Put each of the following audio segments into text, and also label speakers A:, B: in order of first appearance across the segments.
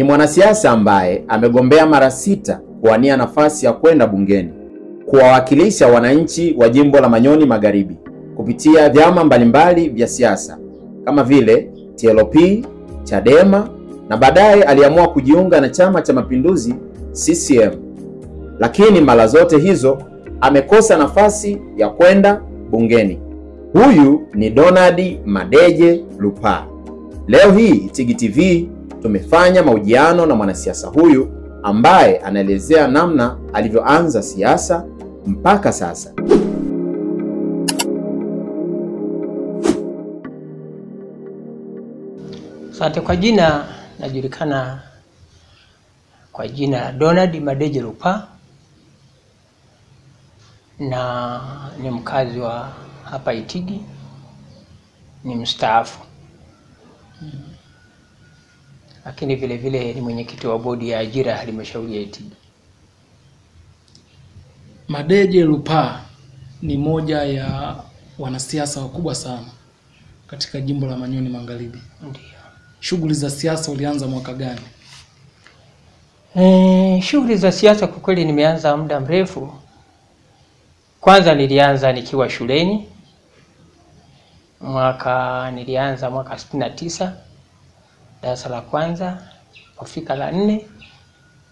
A: Ni mwanasiasa ambaye amegombea mara 6 kuwania nafasi ya kwenda bungeni kuwawakilisha wananchi wa jimbo la Manyoni Magharibi kupitia vyama mbalimbali vya siasa kama vile TLP, Chadema na baadaye aliamua kujiunga na Chama cha Mapinduzi CCM. Lakini mara zote hizo amekosa nafasi ya kwenda bungeni. Huyu ni Donald Madeje Lupaa. Leo hii Itigi TV tumefanya mahojiano na mwanasiasa huyu ambaye anaelezea namna alivyoanza siasa mpaka sasa.
B: Asante. Kwa jina najulikana kwa jina Donald Madeje Lupaa na ni mkazi wa hapa Itigi, ni mstaafu. Lakini vile vile ni mwenyekiti wa bodi ya ajira halmashauri ya Itigi.
C: Madeje Lupaa ni moja ya wanasiasa wakubwa sana katika jimbo la Manyoni Magharibi.
B: Ndio.
C: Shughuli za siasa ulianza mwaka gani?
B: Shughuli za siasa kwa kweli nimeanza muda mrefu. Kwanza nilianza nikiwa shuleni. Nilianza mwaka 69, darasa la kwanza, kufika la 4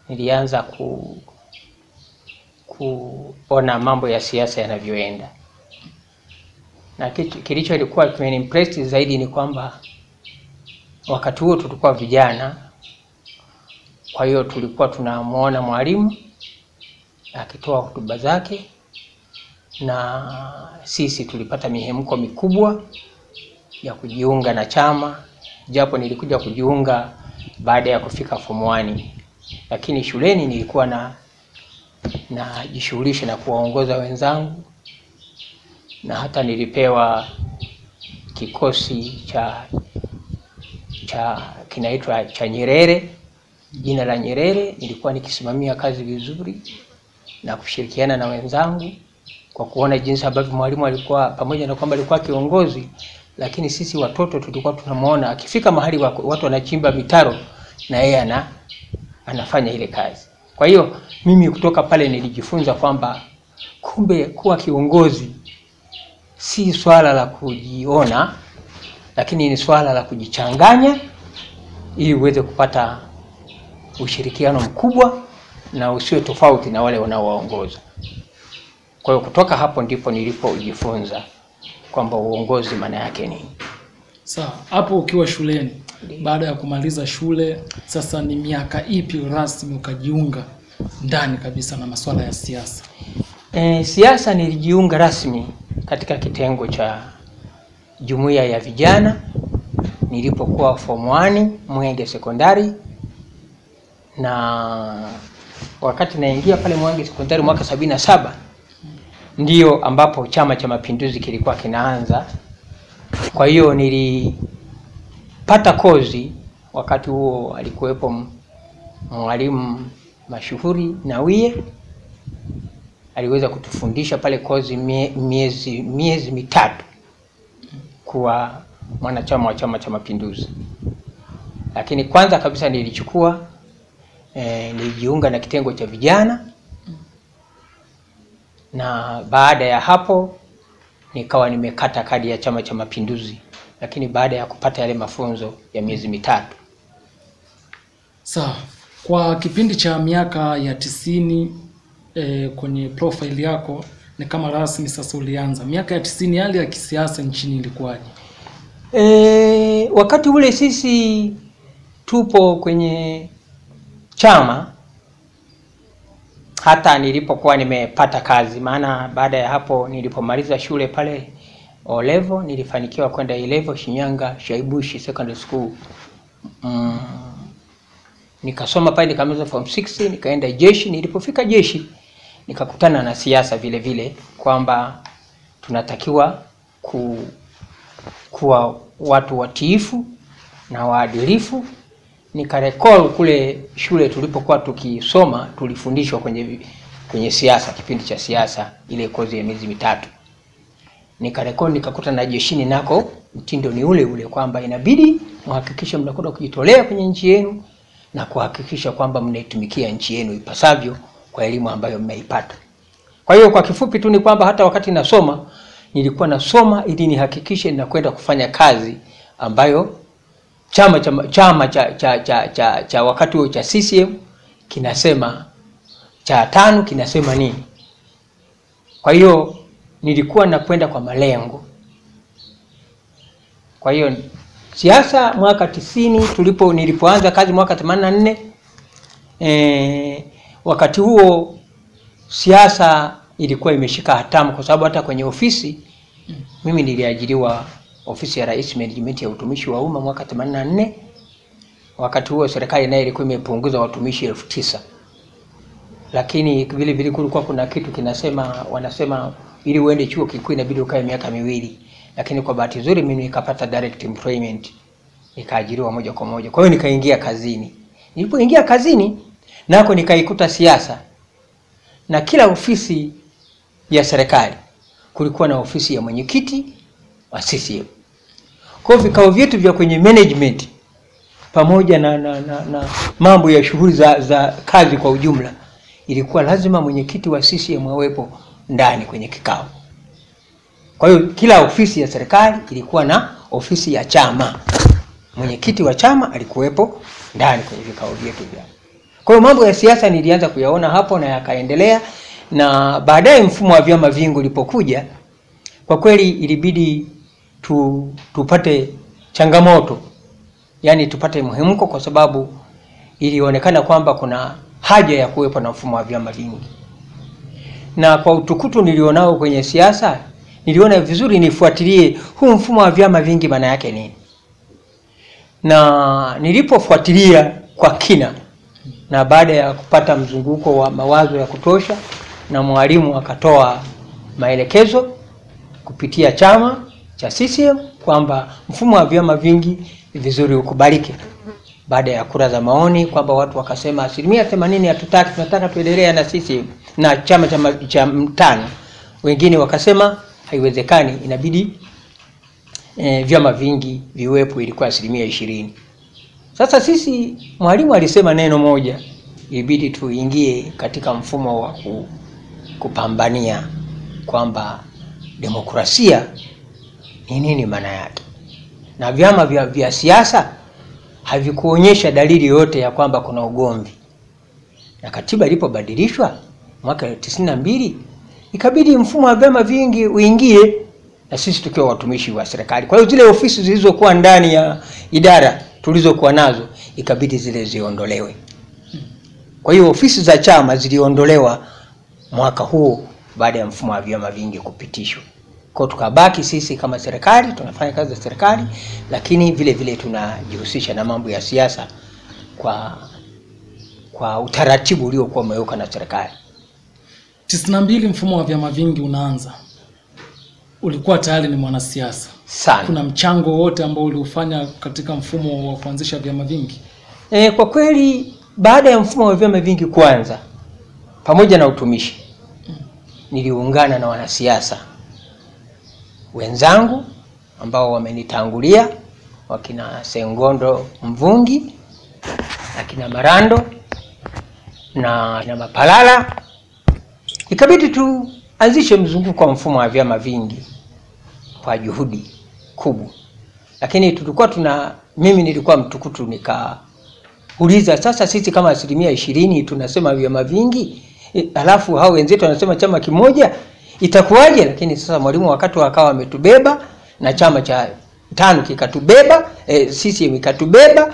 B: nilianza kuona mambo ya siasa yanavyoenda. Na kilicho ilikuwa kimenimpress zaidi ni kwamba wakati huo tulikuwa vijana. Kwa hiyo tulikuwa tunamuona mwalimu akitoa hotuba zake, na sisi tulipata mihemko mikubwa ya kujiunga na chama, japo nilikuja kujiunga baada ya kufika form 1. Lakini shuleni nilikuwa najishughulisha na kuwaongoza wenzangu, na hata nilipewa kikosi kinaitwa cha Nyerere, jina la Nyerere. Nilikuwa nikisimamia kazi vizuri na kushirikiana na wenzangu, kwa kuona jinsi ambavyo mwalimu alikuwa, pamoja na kwamba alikuwa kiongozi, lakini sisi watoto tulikuwa tunamuona akifika mahali watu wanachimba mitaro na yeye anafanya ile kazi. Kwa hiyo mimi kutoka pale nilijifunza kwamba kumbe kuwa kiongozi si swala la kujiona, lakini ni swala la kujichanganya ili uweze kupata ushirikiano mkubwa na usiwe tofauti na wale wanaowaongoza. Kwa hiyo kutoka hapo ndipo nilipojifunza kwamba uongozi maana yake ni.
C: Sawa, hapo ukiwa shuleni, baada ya kumaliza shule, sasa ni miaka ipi rasmi ukajiunga ndani kabisa na masuala ya siasa?
B: Siasa nilijiunga rasmi katika kitengo cha jumuiya ya vijana nilipokuwa form 1 Mwenge Sekondari, na wakati naingia pale Mwenge Sekondari mwaka 77 ndio ambapo Chama cha Mapinduzi kilikuwa kinaanza. Kwa hiyo nilipata kozi. Wakati huo alikuwepo mwalimu mashuhuri Nawiye, aliweza kutufundisha pale kozi miezi mitatu kuwa mwanachama wa Chama cha Mapinduzi. Lakini kwanza kabisa nilijiunga na kitengo cha vijana, na baada ya hapo nikawa nimekata kadi ya Chama cha Mapinduzi, lakini baada ya kupata yale mafunzo ya miezi mitatu.
C: Sawa, kwa kipindi cha miaka ya 90 kwenye profile yako ni kama rasmi sasa ulianza. Miaka ya 90 hali ya kisiasa nchini ilikuwaje?
B: Wakati ule sisi tupo kwenye chama, hata nilipokuwa nimepata kazi. Maana baada ya hapo nilipomaliza shule pale O level nilifanikiwa kwenda A level Shinyanga Shaibushi Secondary School. Nikasoma pale nikamaliza form 6, nikaenda jeshi. Nilipofika jeshi nikakutana na siasa vile vile kwamba tunatakiwa kuwa watu watiifu na waadilifu. Nikarecall kule shule tulipokuwa tukisoma, tulifundishwa kwenye siasa, kipindi cha siasa, ile kozi ya miezi mitatu. Nikarecall nikakuta na jeshini nako mtindo ni ule ule kwamba inabidi muhakikishe mnakwenda kujitolea kwenye nchi yenu, na kuhakikisha kwamba mnaitumikia nchi yenu ipasavyo kwa elimu ambayo mmeipata. Kwa hiyo kwa kifupi tu ni kwamba hata wakati nasoma, nilikuwa nasoma ili nihakikishe ninakwenda kufanya kazi ambayo chama cha wakati huo cha CCM kinasema, cha TANU kinasema nini. Kwa hiyo nilikuwa nakwenda kwa malengo. Kwa hiyo siasa mwaka 90 nilipoanza kazi mwaka 84, wakati huo siasa ilikuwa imeshika hatamu, kwa sababu hata kwenye ofisi mimi niliajiriwa ofisi ya Rais Management ya utumishi wa umma mwaka 84. Wakati huo serikali nayo ilikuwa imepunguza watumishi 9,000. Lakini vile vile kulikuwa kuna kitu kinasema, wanasema ili uende chuo kikuu inabidi ukae miaka 2. Lakini kwa bahati nzuri mimi nikapata direct employment, nikaajiriwa moja kwa moja. Kwa hiyo nikaingia kazini. Nilipoingia kazini nako nikaikuta siasa. Na kila ofisi ya serikali kulikuwa na ofisi ya mwenyekiti wa CCM. Kwa hivyo vikao vyetu vya kwenye management pamoja na mambo ya shughuli za kazi kwa ujumla, ilikuwa lazima mwenyekiti wa CCM awepo ndani kwenye kikao. Kwa hiyo kila ofisi ya serikali ilikuwa na ofisi ya chama. Mwenyekiti wa chama alikuwepo ndani kwenye vikao vyetu vya. Kwa hiyo mambo ya siasa nilianza kuyaona hapo na yakaendelea, na baadaye mfumo wa vyama vingi ulipokuja, kwa kweli ilibidi tupate changamoto. Yaani tupate muhemko, kwa sababu ilionekana kwamba kuna haja ya kuwepo na mfumo wa vyama vingi. Na kwa utukutu nilionao kwenye siasa, niliona vizuri nifuatilie huu mfumo wa vyama vingi maana yake nini. Na nilipofuatilia kwa kina, na baada ya kupata mzunguko wa mawazo ya kutosha, na mwalimu akatoa maelekezo kupitia chama cha CCM kwamba mfumo wa vyama vingi ni vizuri ukubalike. Baada ya kura za maoni, kwamba watu wakasema 80% hatutaki, tunataka tuendelee na CCM na chama cha TANU. Wengine wakasema haiwezekani, inabidi vyama vingi viwepo, ilikuwa 20%. Sasa sisi, mwalimu alisema neno moja, ilibidi tuingie katika mfumo wa kupambania kwamba demokrasia ni nini maana yake. Na vyama vya siasa havikuonyesha dalili yote ya kwamba kuna ugomvi. Na katiba ilipobadilishwa mwaka 92, ikabidi mfumo wa vyama vingi uingie, na sisi tukiwa watumishi wa serikali. Kwa hiyo zile ofisi zilizokuwa ndani ya idara tulizokuwa nazo ikabidi zile ziondolewe. Kwa hiyo ofisi za chama ziliondolewa mwaka huo baada ya mfumo wa vyama vingi kupitishwa. Kwa tukabaki sisi kama serikali tunafanya kazi za serikali, lakini vile vile tunajihusisha na mambo ya siasa kwa utaratibu uliokuwa umewekwa na serikali.
C: 92 mfumo wa vyama vingi unaanza. Ulikuwa tayari ni mwanasiasa
B: sana.
C: Kuna mchango wote ambao uliufanya katika mfumo wa kuanzisha vyama vingi?
B: Kwa kweli baada ya mfumo wa vyama vingi kuanza, pamoja na utumishi, niliungana na wanasiasa wenzangu ambao wamenitangulia, wakina Sengondo Mvungi, akina Marando na Mapalala. Ikabidi tuanzishe mzunguko wa mfumo wa vyama vingi kwa juhudi kubwa. Lakini tulikuwa mimi nilikuwa mtukutu, nikauliza sasa sisi kama 20% tunasema vyama vingi, alafu hao wenzetu wanasema chama kimoja, itakuwaje? Lakini sasa mwalimu wakati akawa ametubeba, na chama cha TANU kikatubeba, CCM ikatubeba.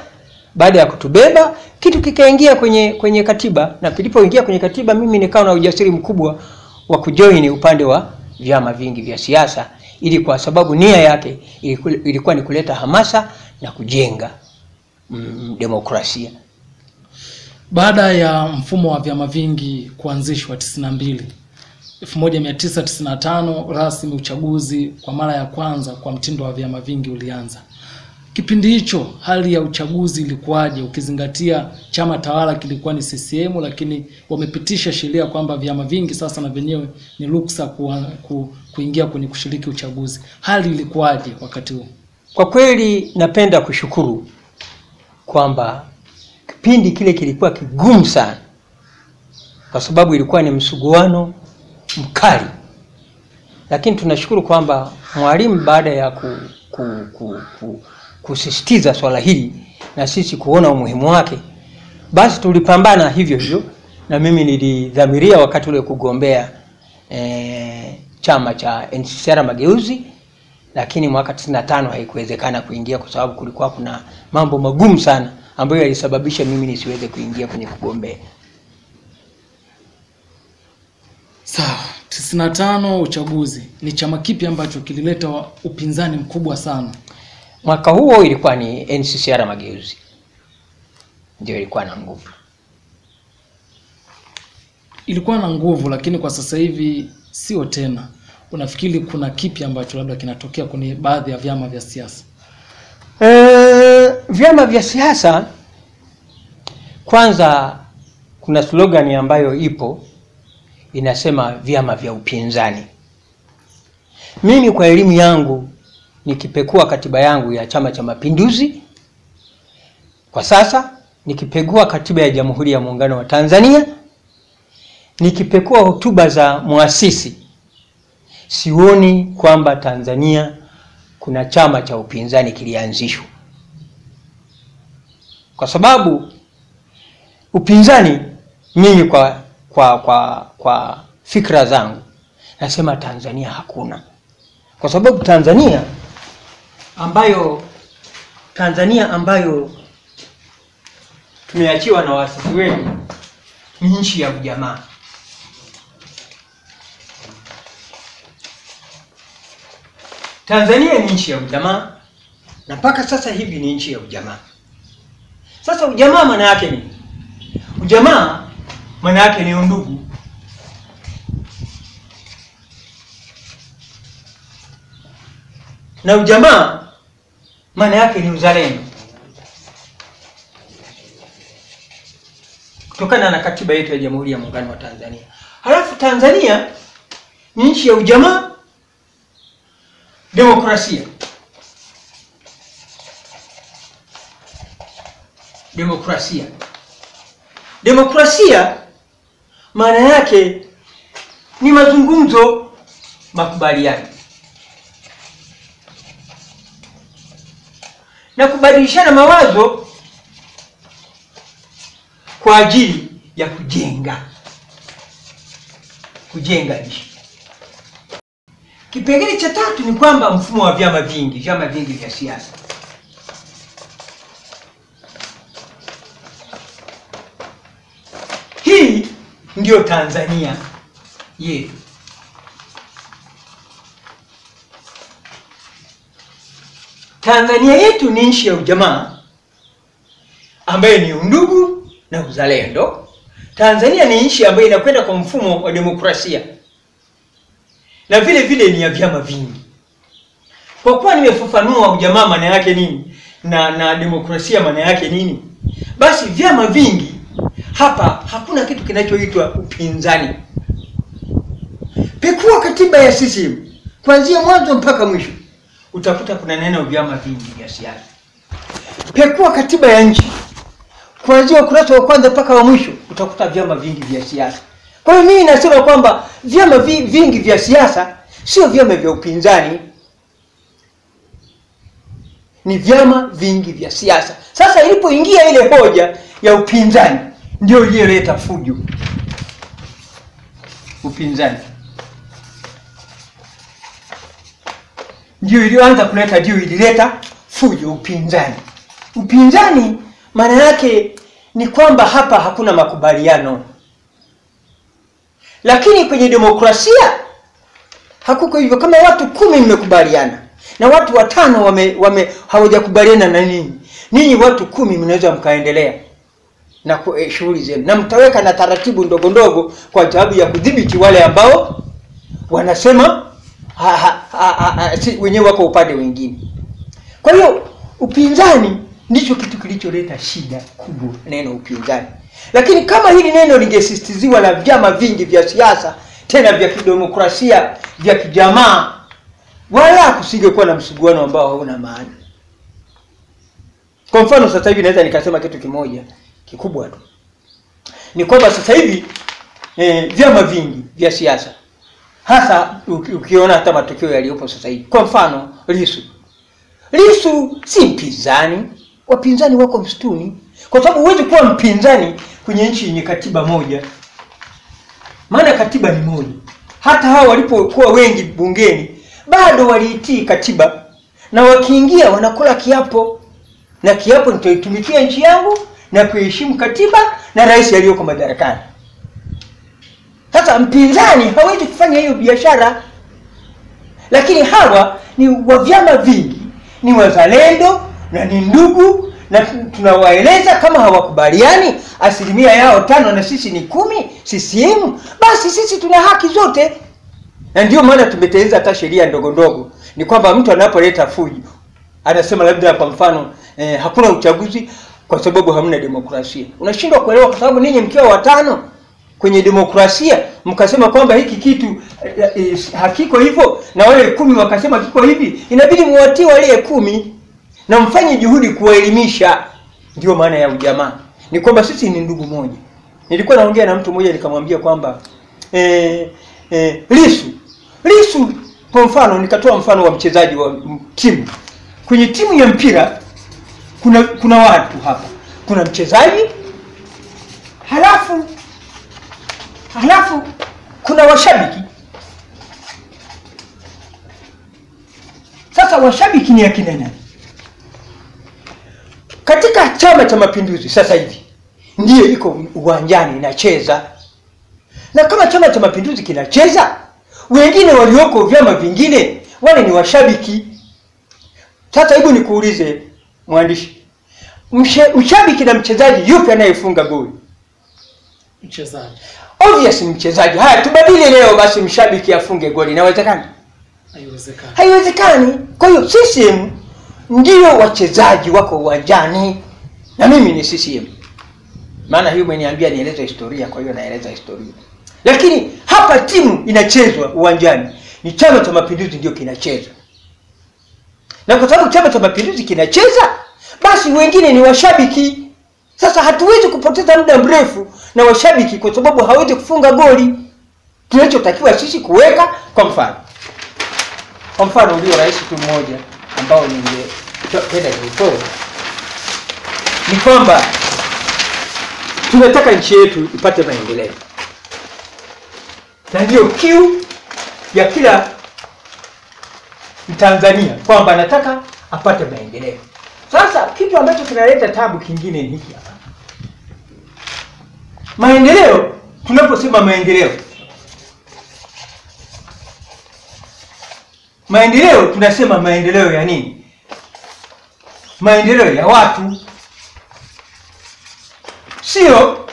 B: Baada ya kutubeba, kitu kikaingia kwenye katiba, na pilipoingia kwenye katiba mimi nikawa na ujasiri mkubwa wa kujoin upande wa vyama vingi vya siasa, ili kwa sababu nia yake ilikuwa ni kuleta hamasa na kujenga demokrasia.
C: Baada ya mfumo wa vyama vingi kuanzishwa 92, 1995 rasmi uchaguzi kwa mara ya kwanza kwa mtindo wa vyama vingi ulianza. Kipindi hicho hali ya uchaguzi ilikuwaje, ukizingatia chama tawala kilikuwa ni CCM, lakini wamepitisha sheria kwamba vyama vingi sasa na wenyewe ni ruksa kuingia kwenye kushiriki uchaguzi? Hali ilikuwaje wakati huo?
B: Kwa kweli napenda kushukuru kwamba kipindi kile kilikuwa kigumu sana, kwa sababu ilikuwa ni msuguano mkali. Lakini tunashukuru kwamba Mwalimu baada ya kusisitiza swala hili na sisi kuona umuhimu wake, basi tulipambana hivyo hivyo, na mimi nilidhamiria wakati ule kugombea chama cha NCCR Mageuzi, lakini mwaka 95 haikuwezekana kuingia kwa sababu kulikuwa kuna mambo magumu sana ambayo yalisababisha mimi nisiweze kuingia kwenye kugombea.
C: Sawa, 95 uchaguzi. Ni chama kipi ambacho kilileta upinzani mkubwa sana?
B: Mwaka huo ilikuwa ni NCCR Mageuzi. Ndio ilikuwa na nguvu.
C: Ilikuwa na nguvu, lakini kwa sasa hivi sio tena. Unafikiri kuna kipi ambacho labda kinatokea kwenye baadhi ya vyama vya siasa?
B: Vyama vya siasa, kwanza kuna slogan ambayo ipo inasema vyama vya upinzani. Mimi kwa elimu yangu nikipekua katiba yangu ya Chama cha Mapinduzi kwa sasa, nikipekua katiba ya Jamhuri ya Muungano wa Tanzania, nikipekua hotuba za muasisi, sioni kwamba Tanzania kuna chama cha upinzani kilianzishwa. Kwa sababu upinzani, mimi kwa fikra zangu nasema Tanzania hakuna. Kwa sababu Tanzania ambayo tumeachiwa na waasisi wetu ni nchi ya ujamaa. Tanzania ni nchi ya ujamaa, na mpaka sasa hivi ni nchi ya ujamaa. Sasa ujamaa maana yake ni? Ujamaa maana yake ni undugu. Na ujamaa maana yake ni uzalendo. Kutokana na katiba yetu ya Jamhuri ya Muungano wa Tanzania. Halafu Tanzania ni nchi ya ujamaa, demokrasia. Demokrasia maana yake ni mazungumzo, makubaliano, na kubadilishana mawazo kwa ajili ya kujenga nchi. Kipengele cha tatu ni kwamba mfumo wa vyama vingi vya siasa. Hii ndio Tanzania yetu. Tanzania yetu ni nchi ya ujamaa ambayo ni undugu na uzalendo. Tanzania ni nchi ambayo inakwenda kwa mfumo wa demokrasia, na vile vile ni ya vyama vingi. Kwa kuwa nimefafanua ujamaa maana yake nini na demokrasia maana yake nini, basi vyama vingi hapa hakuna kitu kinachoitwa upinzani. Pekua katiba ya CCM kuanzia mwanzo mpaka mwisho, utakuta kuna neno vyama vingi vya siasa. Pekua katiba ya nchi kuanzia ukurasa wa kwanza mpaka wa mwisho, utakuta vyama vingi vya siasa. Kwa hiyo mimi nasema kwamba vyama vingi vya siasa sio vyama vya upinzani, ni vyama vingi vya siasa. Sasa ilipoingia ile hoja ya upinzani, ndio iliyoleta fujo. Upinzani ndio ilileta fujo. Upinzani maana yake ni kwamba hapa hakuna makubaliano. Lakini kwenye demokrasia hakuko hivyo. Kama watu 10 mmekubaliana na watu 5 hawajakubaliana na ninyi watu 10 mnaweza mkaendelea na shughuli zenu, na mtaweka na taratibu ndogo ndogo kwa sababu ya kudhibiti wale ambao wanasema wenyewe wako upande wengine. Kwa hiyo upinzani ndicho kitu kilicholeta shida kubwa, neno upinzani. Lakini kama hili neno lingesisitiziwa na vyama vingi vya siasa, tena vya kidemokrasia, vya kijamaa, wala kusingekuwa na msuguano ambao hauna maana. Kwa mfano sasa hivi naweza nikasema kitu kimoja, kikubwa tu ni kwamba sasa hivi vyama vingi vya siasa, hasa ukiona hata matokeo yaliyopo sasa hivi, kwa mfano Lissu si mpinzani, wapinzani wako msituni, kwa sababu huwezi kuwa mpinzani kwenye nchi yenye katiba moja, maana katiba ni moja. Hata hao walipokuwa wengi bungeni bado waliitii katiba, na wakiingia wanakula kiapo, na kiapo nitaitumikia nchi yangu na kuheshimu katiba na rais aliyoko madarakani. Sasa mpinzani hawezi kufanya hiyo biashara. Lakini hawa ni wa vyama vingi, ni wazalendo na ni ndugu, na tunawaeleza kama hawakubaliani asilimia yao 5 na sisi ni 10 CCM, basi sisi tuna haki zote. Na ndio maana tumetengeneza hata sheria ndogo ndogo, ni kwamba mtu anapoleta fujo anasema labda kwa mfano hakuna uchaguzi kwa sababu hamna demokrasia. Unashindwa kuelewa kwa sababu ninyi mkiwa 5 kwenye demokrasia mkasema kwamba hiki kitu hakiko hivyo, na wale 10 wakasema kiko hivi, inabidi muwatie wale 10 na mfanye juhudi kuwaelimisha. Ndio maana ya ujamaa, ni kwamba sisi ni ndugu moja. Nilikuwa naongea na mtu mmoja nikamwambia kwamba Lissu kwa mfano, nikatoa mfano wa mchezaji wa timu. Kwenye timu ya mpira kuna watu hapa, kuna mchezaji, halafu kuna washabiki. Sasa washabiki ni akina nani? Katika Chama cha Mapinduzi sasa hivi ndiyo iko uwanjani inacheza, na kama Chama cha Mapinduzi kinacheza, wengine walioko vyama vingine wale ni washabiki. Sasa hebu nikuulize mwandishi, mshabiki na mchezaji yupi anayefunga goli?
C: Mchezaji.
B: Obvious mchezaji. Haya, tubadili leo basi mshabiki afunge goli, inawezekana? Haiwezekani. Kwa hiyo CCM ndio wachezaji wako uwanjani, na mimi ni CCM. Maana hiyo umeniambia nieleze historia, kwa hiyo naeleza historia. Lakini hapa timu inachezwa uwanjani, ni Chama cha Mapinduzi ndio kinacheza. Na kwa sababu Chama cha Mapinduzi kinacheza, basi wengine ni washabiki. Sasa hatuwezi kupoteza muda mrefu na washabiki kwa sababu hawezi kufunga goli. Tunachotakiwa sisi kuweka kwa mfano ulio rais tu mmoja ambao ningependa kutoa ni kwamba tunataka nchi yetu ipate maendeleo. Na ndio kiu ya kila Mtanzania kwamba anataka apate maendeleo. Sasa kitu ambacho kinaleta tabu kingine ni hiki hapa. Maendeleo, tunaposema maendeleo tunasema maendeleo ya nini? Maendeleo ya watu, sio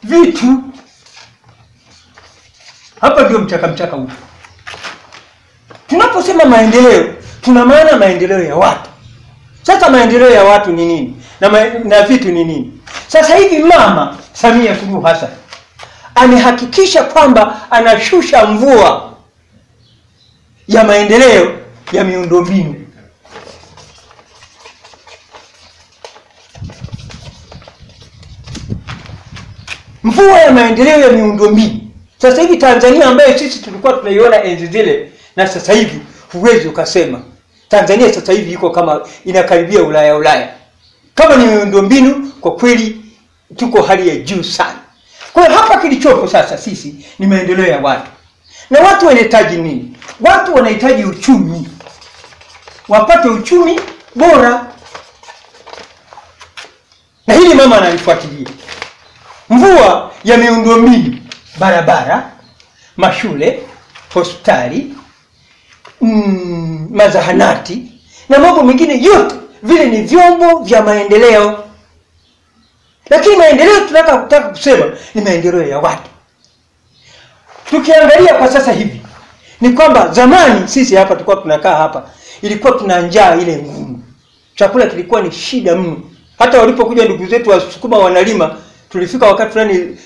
B: vitu. Hapa ndio mchaka huko. Tunaposema maendeleo, tuna maana maendeleo ya watu. Sasa maendeleo ya watu ni nini? Na vitu ni nini? Sasa hivi Mama Samia Suluhu Hassan amehakikisha kwamba anashusha mvua ya maendeleo ya miundombinu. Mvua ya maendeleo ya miundombinu. Sasa hivi Tanzania ambayo sisi tulikuwa tunaiona enzi zile, na sasa hivi huwezi ukasema Tanzania sasa hivi iko kama inakaribia Ulaya. Kama ni miundombinu, kwa kweli tuko hali ya juu sana. Kwa hiyo hapa kilichopo sasa sisi ni maendeleo ya watu. Na watu wanahitaji nini? Watu wanahitaji uchumi. Wapate uchumi bora. Na hili Mama analifuatilia. Mvua ya miundombinu, barabara, mashule, hospitali, mazahanati na mambo mengine yote vile ni vyombo vya maendeleo. Lakini maendeleo tunataka kusema ni maendeleo ya watu. Tukiangalia kwa sasa hivi ni kwamba zamani sisi hapa tulikuwa tunakaa hapa, ilikuwa tuna njaa ile ngumu. Chakula kilikuwa ni shida mno. Hata walipokuja ndugu zetu Wasukuma wanalima, tulifika wakati fulani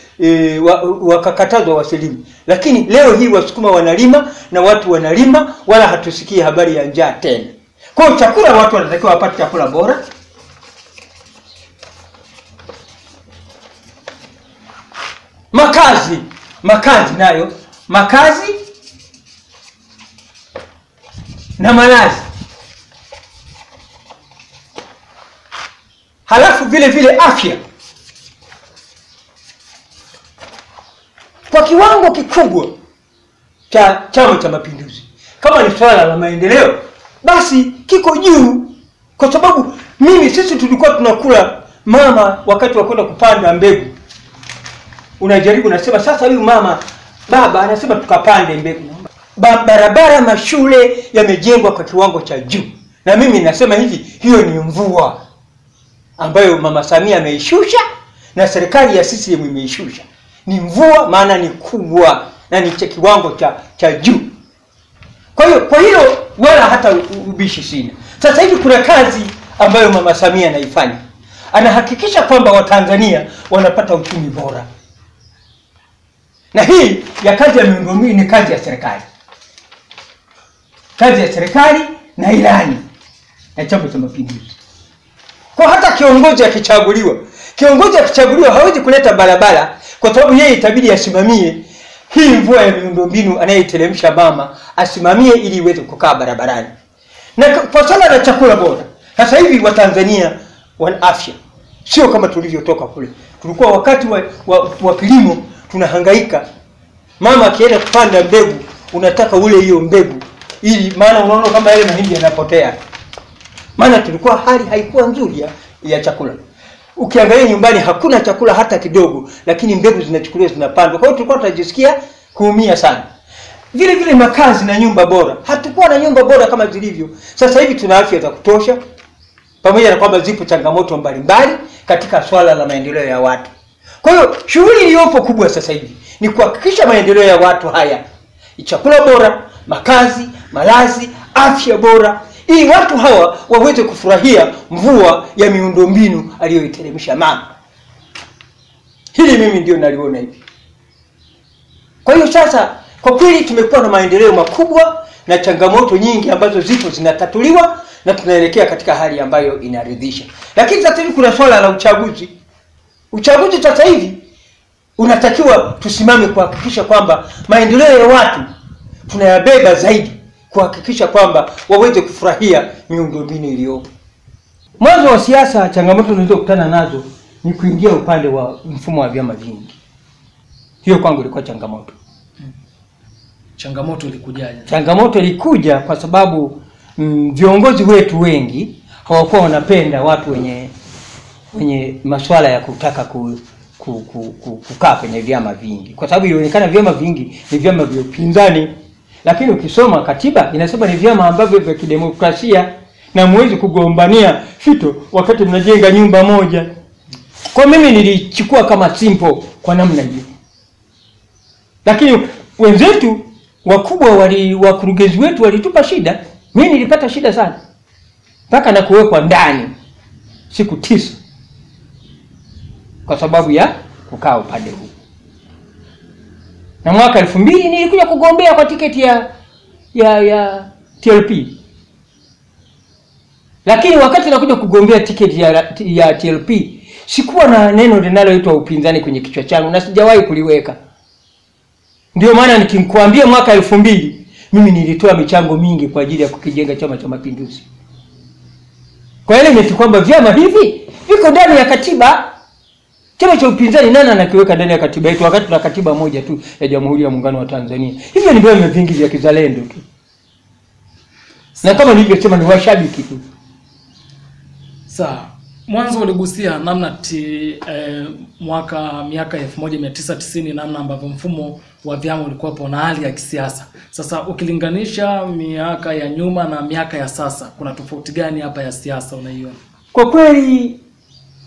B: wakakatazwa wasilime. Lakini leo hii Wasukuma wanalima na watu wanalima, wala hatusikii habari ya njaa tena. Kwa hiyo chakula, watu wanatakiwa wapate chakula bora. Makazi nayo, makazi na malazi. Halafu vile afya. Kwa kiwango kikubwa cha Chama cha Mapinduzi, kama ni swala la maendeleo, basi kiko juu. Kwa sababu sisi tulikuwa tunakula mama wakati wa kwenda kupanda mbegu. Unajaribu unasema sasa huyu baba anasema tukapande mbegu. Barabara, mashule yamejengwa kwa kiwango cha juu. Na mimi nasema hiyo ni mvua ambayo Mama Samia ameishusha na serikali ya CCM imeishusha. Ni mvua, maana ni kubwa na ni cha kiwango cha juu. Kwa hiyo wala hata ubishi sina. Sasa hivi kuna kazi ambayo Mama Samia anaifanya. Anahakikisha kwamba Watanzania wanapata uchumi bora. Na hii ya kazi ya miundombinu ni kazi ya serikali. Kazi ya serikali na ilani ya Chama cha Mapinduzi. Kwa hata kiongozi akichaguliwa hawezi kuleta barabara, kwa sababu yeye itabidi asimamie hii mvua ya miundombinu anayeiteremsha mama, asimamie ili iweze kukaa barabarani. Na kwa swala la chakula bora, sasa hivi Watanzania wana afya. Sio kama tulivyotoka kule. Tulikuwa wakati wa kilimo tunahangaika. Mama akienda kupanda mbegu, unataka ule hiyo mbegu, ili maana unaona kama yale mahindi yanapotea. Maana tulikuwa hali haikuwa nzuri ya chakula. Ukiangalia nyumbani hakuna chakula hata kidogo, lakini mbegu zinachukuliwa zinapandwa. Kwa hiyo tulikuwa tunajisikia kuumia sana. Vile makazi na nyumba bora. Hatukuwa na nyumba bora kama zilivyo. Sasa hivi tuna afya za kutosha. Pamoja na kwamba zipo changamoto mbalimbali katika swala la maendeleo ya watu. Kwa hiyo shughuli iliyopo kubwa sasa hivi ni kuhakikisha maendeleo ya watu haya. Chakula bora, makazi, malazi, afya bora, ili watu hawa waweze kufurahia mvua ya miundombinu aliyoiteremsha mama. Hili mimi ndio naliona hivi. Kwa hiyo sasa kwa kweli tumekuwa na maendeleo makubwa na changamoto nyingi ambazo zipo zinatatuliwa na tunaelekea katika hali ambayo inaridhisha. Lakini sasa hivi kuna swala la uchaguzi. Uchaguzi sasa hivi unatakiwa tusimame kuhakikisha kwamba maendeleo ya watu tunayabeba zaidi, kuhakikisha kwamba waweze kufurahia miundombinu iliyopo. Mwanzo wa siasa, changamoto tulizokutana nazo ni kuingia upande wa mfumo wa vyama vingi. Hiyo kwangu ilikuwa changamoto.
C: Changamoto ilikujaje?
B: Changamoto ilikuja kwa sababu viongozi wetu wengi hawakuwa wanapenda watu wenye masuala ya kutaka kukaa kwenye vyama vingi, kwa sababu ilionekana vyama vingi ni vyama vya upinzani. Lakini ukisoma katiba inasema ni vyama ambavyo vya kidemokrasia na muwezi kugombania fito wakati mnajenga nyumba moja. Kwa mimi nilichukua kama simple kwa namna hiyo. Lakini wenzetu wakubwa wakurugenzi wetu walitupa shida. Mimi nilipata shida sana. Mpaka na kuwekwa ndani siku 9 kwa sababu ya kukaa upande huu. Na mwaka 2000 nilikuja kugombea kwa tiketi ya TLP. Lakini wakati nakuja kugombea tiketi ya TLP, sikuwa na neno linaloitwa upinzani kwenye kichwa changu na sijawahi kuliweka. Ndio maana nikikwambia mwaka 2000 mimi nilitoa michango mingi kwa ajili ya kukijenga Chama cha Mapinduzi. Kwa hiyo ni kwamba vyama hivi viko ndani ya katiba. Chama cha upinzani nani anakiweka ndani ya katiba yetu wakati tuna katiba moja tu ya Jamhuri ya Muungano wa Tanzania? Hivyo ni vyama vingi vya kizalendo tu. Na kama nilivyosema ni washabiki tu.
C: Sawa. Mwanzo uligusia namna miaka 1990 namna ambavyo mfumo wa vyama ulikuwa hapo na hali ya kisiasa. Sasa ukilinganisha miaka ya nyuma na miaka ya sasa, kuna tofauti gani hapa ya siasa unaiona?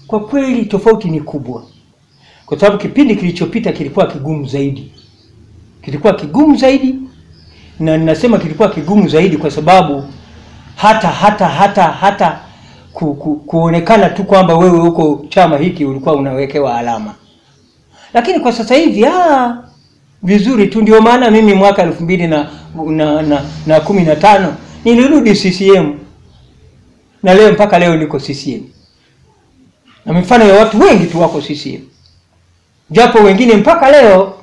B: Kwa kweli tofauti ni kubwa. Kwa sababu kipindi kilichopita kilikuwa kigumu zaidi. Na ninasema kilikuwa kigumu zaidi kwa sababu hata kuonekana tu kwamba wewe uko chama hiki ulikuwa unawekewa alama. Lakini kwa sasa hivi vizuri tu. Ndio maana mimi mwaka 2015 nilirudi CCM. Na leo mpaka leo niko CCM. Na mifano ya watu wengi tu wako CCM. Japo wengine mpaka leo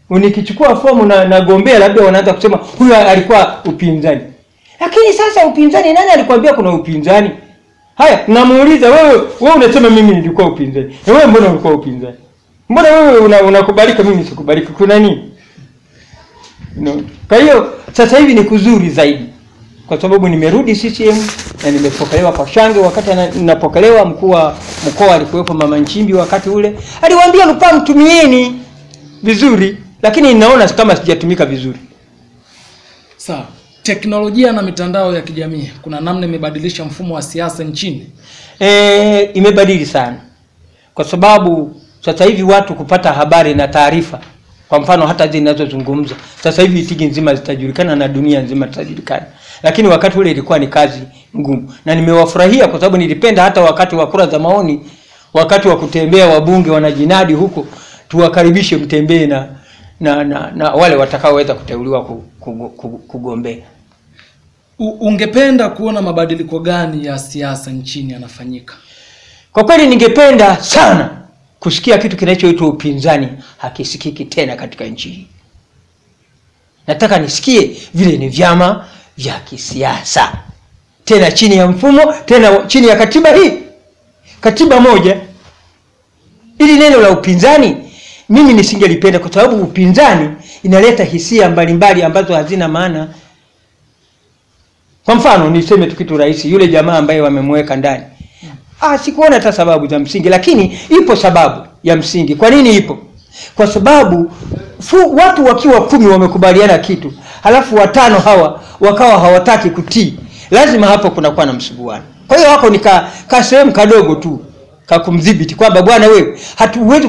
B: unikichukua fomu na gombea, labda wanaanza kusema huyu alikuwa upinzani. Lakini sasa upinzani, nani alikwambia kuna upinzani? Haya, namuuliza wewe unasema mimi nilikuwa upinzani. Wewe mbona ulikuwa upinzani? Mbona wewe unakubalika mimi sikubalika? Kuna nini? No. Kwa hiyo sasa hivi ni kuzuri zaidi. Kwa sababu nimerudi CCM na nimepokelewa kwa shangwe. Wakati ninapokelewa, mkuu wa mkoa alikuwepo, Mama Nchimbi wakati ule. Aliwaambia Lupaa mtumieni vizuri, lakini ninaona kama sijatumika vizuri.
C: Sawa. Teknolojia na mitandao ya kijamii kuna namna imebadilisha mfumo wa siasa nchini?
B: Imebadili sana. Kwa sababu sasa hivi watu kupata habari na taarifa, kwa mfano hata zinazozungumza sasa hivi Itigi nzima zitajulikana na dunia nzima zitajulikana. Lakini wakati ule ilikuwa ni kazi ngumu. Na nimewafurahia kwa sababu nilipenda hata wakati wa kura za maoni, wakati wa kutembea wabunge wanajinadi huko, tuwakaribishe mtembee na wale watakaoweza kuteuliwa kugombea.
C: Ungependa kuona mabadiliko gani ya siasa nchini yanafanyika?
B: Kwa kweli ningependa sana kusikia kitu kinachoitwa upinzani hakisikiki tena katika nchi hii. Nataka nisikie vile ni vyama vya kisiasa tena chini ya mfumo, tena chini ya katiba hii, katiba moja. Ili neno la upinzani mimi nisingelipenda, kwa sababu upinzani inaleta hisia mbalimbali ambazo hazina maana. Kwa mfano niseme tu kitu rahisi, yule jamaa ambaye wamemweka ndani, sikuona hata sababu za msingi, lakini ipo sababu ya msingi. Kwa nini ipo? Kwa sababu watu wakiwa 10 wamekubaliana kitu, halafu 5 hawa wakawa hawataki kutii, lazima hapo kunakuwa na msuguano. Kwa hiyo wako nika sehemu kadogo tu kakumdhibiti kwamba bwana wewe hatuwezi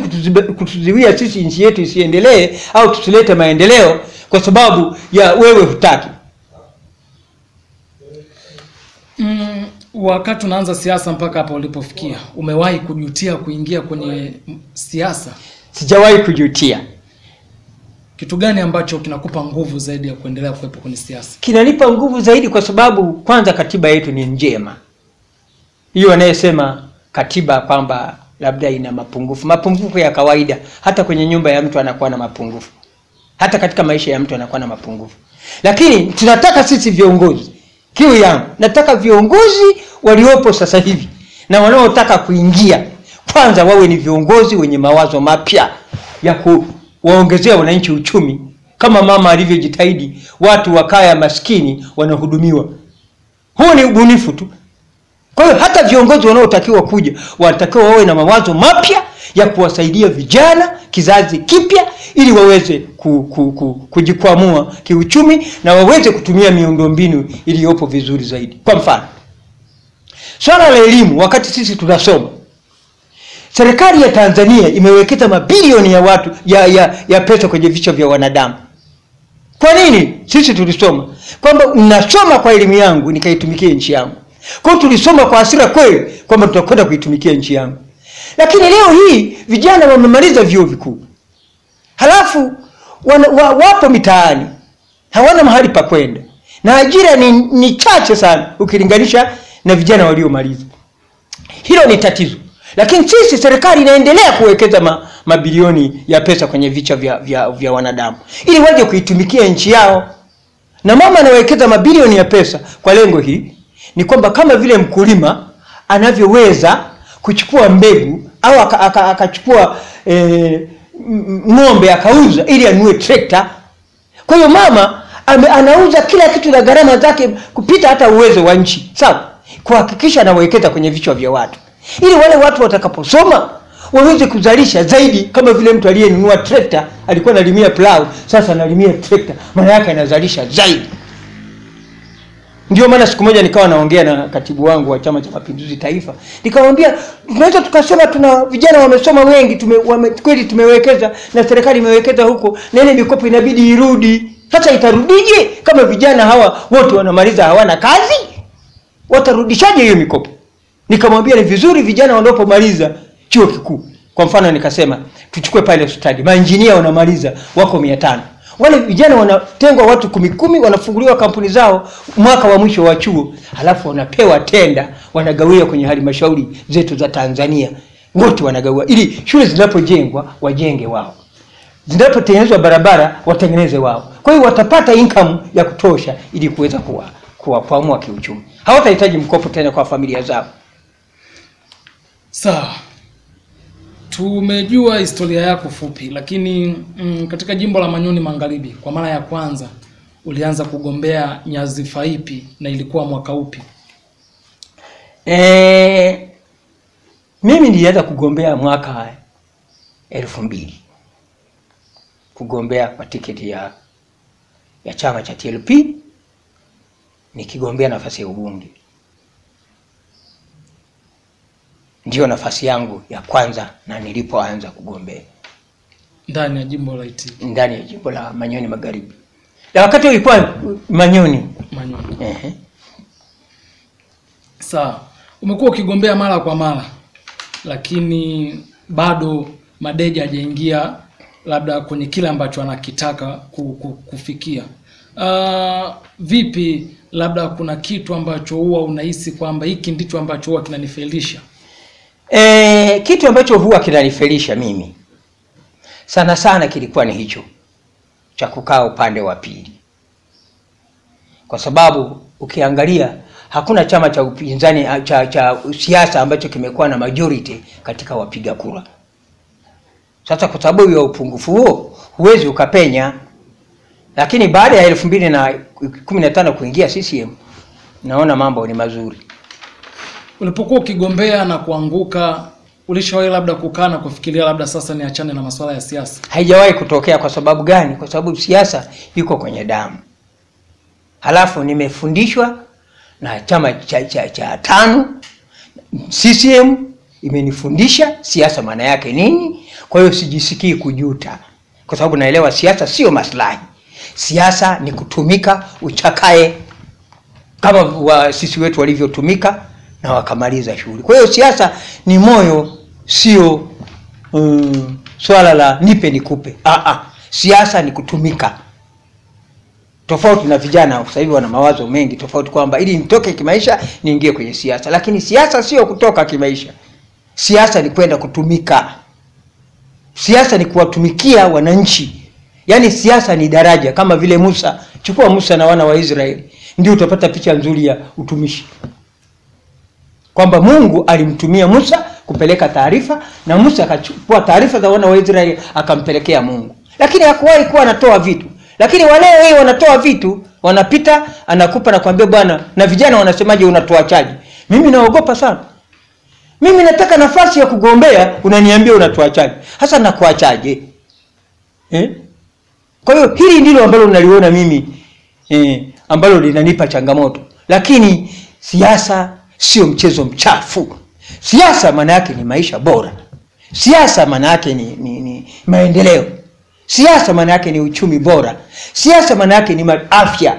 B: kutuzuia sisi nchi yetu isiendelee au tusilete maendeleo kwa sababu ya wewe hutaki.
C: Wakati unaanza siasa mpaka hapa ulipofikia, umewahi kujutia kuingia kwenye siasa?
B: Sijawahi kujutia.
C: Kitu gani ambacho kinakupa nguvu zaidi ya kuendelea kuwepo kwenye siasa?
B: Kinanipa nguvu zaidi kwa sababu kwanza katiba yetu ni njema. Hiyo anayesema katiba kwamba labda ina mapungufu ya kawaida, hata kwenye nyumba ya mtu anakuwa na mapungufu, hata katika maisha ya mtu anakuwa na mapungufu. Lakini tunataka sisi viongozi, kiu yangu nataka viongozi waliopo sasa hivi na wanaotaka kuingia, kwanza wawe ni viongozi wenye mawazo mapya ya kuwaongezea wananchi uchumi, kama mama alivyojitahidi watu wa kaya maskini wanahudumiwa. Huo ni ubunifu tu. Kwa hiyo hata viongozi wanaotakiwa kuja wanatakiwa wawe na mawazo mapya ya kuwasaidia vijana, kizazi kipya, ili waweze kujikwamua kiuchumi na waweze kutumia miundombinu iliyopo vizuri zaidi. Kwa mfano, swala la elimu, wakati sisi tunasoma, serikali ya Tanzania imewekeza mabilioni ya pesa kwenye vichwa vya wanadamu. Kwa nini? Sisi tulisoma kwamba ninasoma kwa elimu yangu nikaitumikie nchi yangu. Kwa hiyo tulisoma kwa hasira kweli kwamba tutakwenda kuitumikia nchi yangu. Lakini leo hii vijana wamemaliza vyuo vikuu, halafu wapo mitaani, hawana mahali pa kwenda, na ajira ni chache sana ukilinganisha na vijana waliomaliza. Hilo ni tatizo. Lakini sisi serikali inaendelea kuwekeza mabilioni ya pesa kwenye vichwa vya wanadamu ili waje kuitumikia nchi yao. Na mama anawekeza mabilioni ya pesa kwa lengo hili, ni kwamba kama vile mkulima anavyoweza kuchukua mbegu au akachukua ng'ombe akauza ili anunue trekta. Kwa hiyo mama anauza kila kitu na gharama zake kupita hata uwezo wa nchi. Sawa? Kuhakikisha anawekeza kwenye vichwa vya watu, ili wale watu watakaposoma waweze kuzalisha zaidi. Kama vile mtu aliyenunua trekta alikuwa analimia plau, sasa analimia trekta, maana yake anazalisha zaidi. Ndio maana siku moja nikawa naongea na katibu wangu wa Chama cha Mapinduzi Taifa, nikamwambia tunaweza tukasema tuna vijana wamesoma wengi, kweli tumewekeza na serikali imewekeza huko, na ile mikopo inabidi irudi. Sasa itarudije kama vijana hawa wote wanamaliza hawana kazi? Watarudishaje hiyo mikopo? Nikamwambia ni vizuri vijana wanapomaliza chuo kikuu, kwa mfano nikasema tuchukue pale study, maengineer wanamaliza wako 500. Wale vijana wanatengwa watu 10 wanafunguliwa kampuni zao mwaka wa mwisho wa chuo, halafu wanapewa tenda, wanagawiwa kwenye halmashauri zetu za Tanzania wote wanagawa, ili shule zinapojengwa wajenge wao, zinapotengenezwa barabara watengeneze wao. Kwa hiyo watapata income ya kutosha ili kuweza kuwakwamua kiuchumi. Hawatahitaji mkopo tena kwa familia zao.
C: Sawa. Tumejua historia yako fupi, lakini katika jimbo la Manyoni Magharibi kwa mara ya kwanza ulianza kugombea nyadhifa ipi na ilikuwa mwaka upi?
B: Mimi nilianza kugombea mwaka 2000. Kugombea kwa tiketi ya chama cha TLP, nikigombea nafasi ya ubunge. Ndio nafasi yangu ya kwanza na nilipoanza kugombea
C: ndani ya jimbo la Itigi,
B: ndani ya jimbo la Manyoni Magharibi. Na wakati ulikuwa Manyoni.
C: Sawa. Umekuwa ukigombea mara kwa mara, lakini bado Madeja hajaingia labda kwenye kile ambacho anakitaka kufikia. Vipi, labda kuna kitu ambacho huwa unahisi kwamba hiki ndicho ambacho huwa kinanifelisha?
B: Kitu ambacho huwa kinanifelisha mimi sana sana kilikuwa ni hicho cha kukaa upande wa pili. Kwa sababu ukiangalia hakuna chama cha upinzani cha siasa ambacho kimekuwa na majority katika wapiga kura. Sasa kwa sababu ya upungufu huo huwezi ukapenya. Lakini baada ya 2015 kuingia CCM, naona mambo ni mazuri.
C: Ulipokuwa ukigombea na kuanguka, ulishawahi labda kukaa na kufikiria labda sasa niachane na masuala ya siasa?
B: Haijawahi kutokea. Kwa sababu gani? Kwa sababu siasa iko kwenye damu. Halafu nimefundishwa na chama cha tano, CCM imenifundisha siasa maana yake nini. Kwa hiyo sijisikii kujuta, kwa sababu naelewa siasa sio maslahi. Siasa ni kutumika uchakae, kama sisi wetu walivyotumika na wakamaliza shughuli. Kwa hiyo siasa ni moyo, sio swala la nipe nikupe. Siasa ni kutumika. Tofauti na vijana sasa hivi wana mawazo mengi tofauti, kwamba ili nitoke kimaisha niingie kwenye siasa. Lakini siasa sio kutoka kimaisha. Siasa ni kwenda kutumika. Siasa ni kuwatumikia wananchi. Yaani siasa ni daraja, kama vile Musa. Chukua Musa na wana wa Israeli, ndio utapata picha nzuri ya utumishi. Kwamba Mungu alimtumia Musa kupeleka taarifa, na Musa akachukua taarifa za wana wa Israeli akampelekea Mungu. Lakini hakuwahi kuwa anatoa vitu. Lakini wale wao wanatoa vitu, wanapita anakupa na kuambia bwana, na vijana wanasemaje unatoa chaji. Mimi naogopa sana. Mimi nataka nafasi ya kugombea, unaniambia unatoa chaji. Hasa nakuachaje? Kwa hiyo hili ndilo ambalo naliona mimi ambalo linanipa changamoto. Lakini siasa sio mchezo mchafu. Siasa maana yake ni maisha bora. Siasa maana yake ni maendeleo. Siasa maana yake ni uchumi bora. Siasa maana yake ni afya.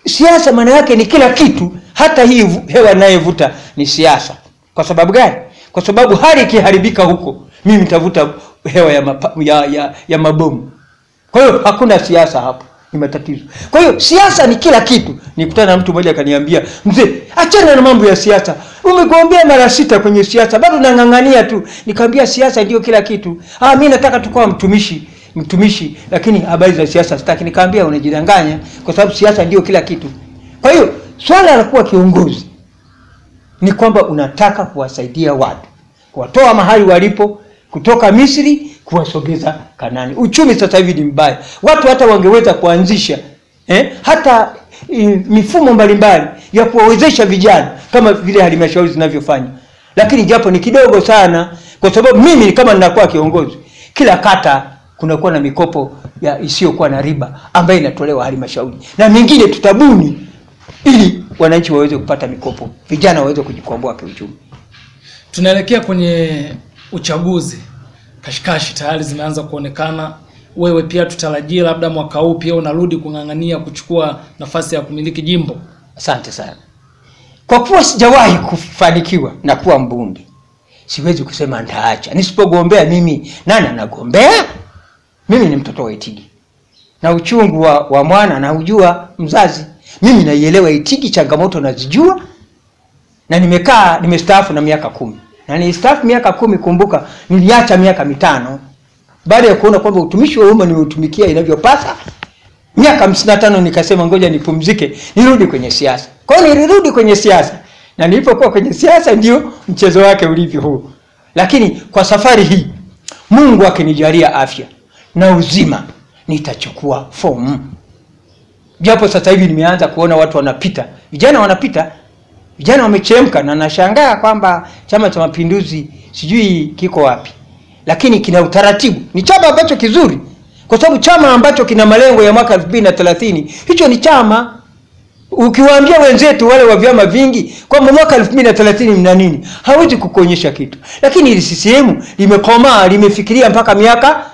B: Siasa maana yake ni kila kitu. Hata hii hewa ninayovuta ni siasa. Kwa sababu gani? Kwa sababu hali ikiharibika huko, mimi nitavuta hewa ya mabomu. Kwa hiyo hakuna siasa hapo, ni matatizo. Kwa hiyo siasa ni kila kitu. Nikutana na mtu mmoja akaniambia, "Mzee, achana na mambo ya siasa. Umegombea mara 6 kwenye siasa, bado unang'ang'ania tu." Nikamwambia siasa ndio kila kitu. Mimi nataka tukua mtumishi, lakini habari za siasa sitaki. Nikamwambia unajidanganya, kwa sababu siasa ndio kila kitu. Kwa hiyo swala la kuwa kiongozi ni kwamba unataka kuwasaidia watu, kuwatoa mahali walipo, kutoka Misri kuwasogeza Kanani. Uchumi sasa hivi ni mbaya. Watu hata wangeweza kuanzisha hata mifumo mbalimbali ya kuwawezesha vijana kama vile halmashauri zinavyofanya. Lakini japo ni kidogo sana, kwa sababu mimi kama ninakuwa kiongozi, kila kata kunakuwa na mikopo isiyokuwa na riba ambayo inatolewa halmashauri. Na mingine tutabuni ili wananchi waweze kupata mikopo, vijana waweze kujikwamua kiuchumi.
C: Tunaelekea kwenye uchaguzi. Kashikashi tayari zimeanza kuonekana. Wewe pia tutarajie labda mwaka huu pia unarudi kung'ang'ania kuchukua nafasi ya kumiliki jimbo?
B: Asante sana. Kwa kuwa sijawahi kufanikiwa na kuwa mbunge, siwezi kusema nitaacha. Nisipogombea mimi, nani anagombea? Mimi ni mtoto wa Itigi. Na uchungu wa mwana na ujua mzazi. Mimi naielewa Itigi, changamoto nazijua. Na nimestaafu na miaka 10. Na nilistaafu miaka 10. Kumbuka niliacha miaka 5 baada ya kuona kwamba utumishi wa umma nimeutumikia inavyopasa. Miaka 55 nikasema ngoja nipumzike, nirudi kwenye siasa. Kwa hiyo nilirudi kwenye siasa, na nilipokuwa kwenye siasa ndio mchezo wake ulivyo huu. Lakini kwa safari hii Mungu akinijalia afya na uzima, nitachukua fomu. Japo sasa hivi nimeanza kuona watu wanapita, vijana wanapita, vijana wamechemka, na nashangaa kwamba Chama cha Mapinduzi sijui kiko wapi. Lakini kina utaratibu. Ni chama ambacho kizuri, kwa sababu chama ambacho kina malengo ya mwaka 2030, hicho ni chama. Ukiwaambia wenzetu wale wa vyama vingi kwamba mwaka 2030 mna nini, hawezi kukuonyesha kitu. Lakini ili CCM limekomaa, limefikiria mpaka miaka